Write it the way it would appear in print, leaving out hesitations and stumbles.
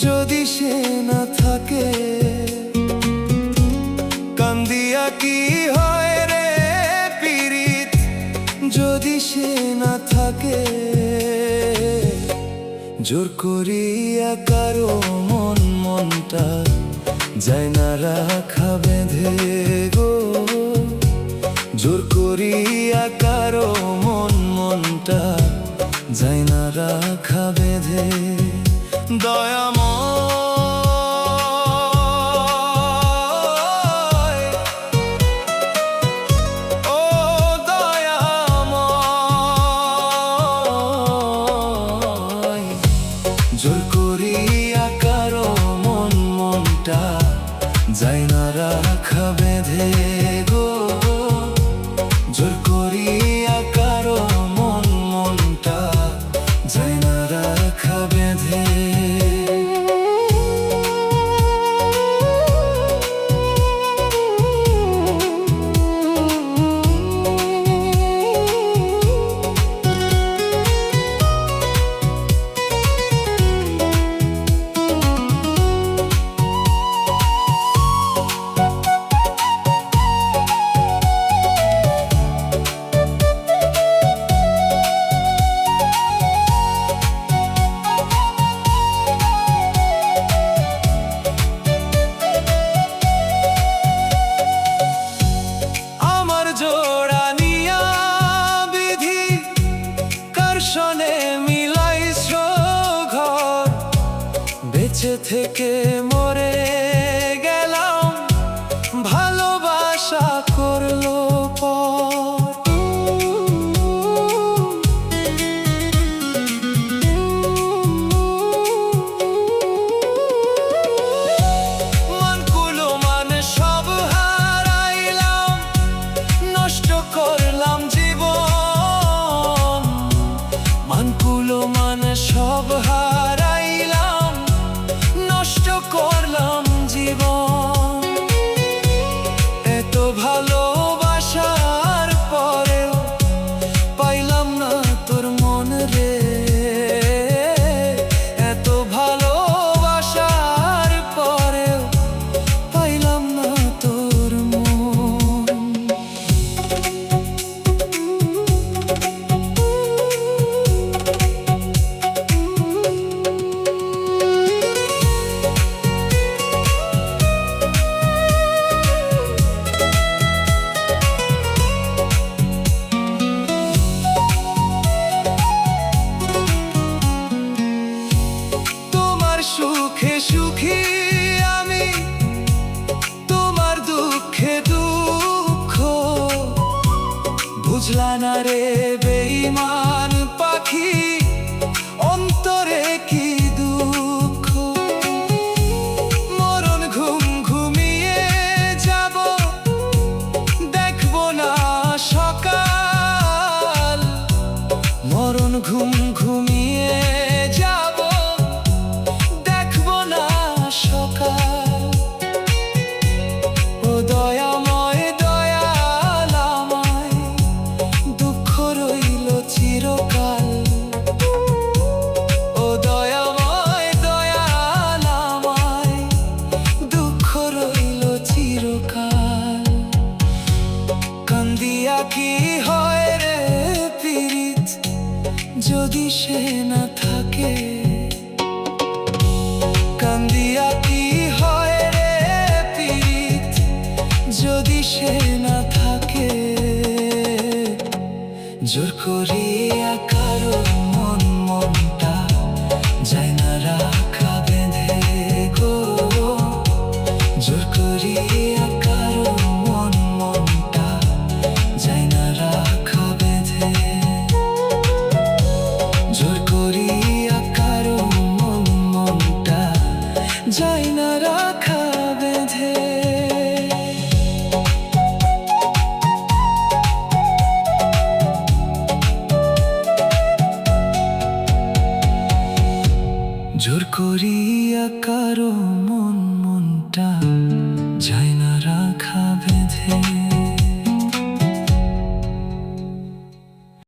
যদি সে না থাকে, কান্দিয়া কি হয় রে পীড়িত, যদি সে না থাকে। জোর করিয়া কারো মনটা যায় না রাখা বেঁধে গো। জোর করিয়া কারো মনটা যায় না রাখা বেঁধে। দয়াময়, ও দয়াময়, জোর করিয়া কারো মনটা যায় না রাখা বেঁধে গো। জোর করিয়া কারো মনটা যায় না রাখা বেঁধে। জোড়া নিয়া বিধি কার্শনে মিলাইছ ঘর, বেঁচে থেকে মরে গেলাম ভালোবাসা করলো পর। মানকুলো মানে সব হারাইলাম, নষ্ট করলাম জীবন। মানকুলো মানে সব হারাইলাম, নষ্ট করলাম জীবন। এত ভালোবাসার পরেও পাইলাম না তোর মন রে। এত ভালোবাসার পরেও পাইলাম না তোর মন। সুখে সুখী আমি, তোমার দুঃখে দুঃখ, বুঝলা না রে বেঈমান পাখি, অন্তরে কি দুঃখ। মরণ ঘুম ঘুমিয়ে যাব, দেখব না সকাল। মরণ ঘুম ঘুমিয়ে যাব, সকাল। ও দয়াময় দয়াল আমায়, দুঃখ রইল চিরকাল। ও দয়াময় দয়াল আমায়, দুঃখ রইল চিরকাল। কান্দিয়া কি হয় রে পীড়িত, যদি সে না থাকে। কান্দিয়া কি হয় রে পীড়িত, যদি সে না থাকে। জোর করিয়া কারো মনটা যায় না রাখা বেঁধে গো। জোর করিয়া কারো মনটা যায় না রাখা বেঁধে। জোর করিয়া কারো মনটা যায় না রাখা বেঁধে। জোর করিয়া কারো মন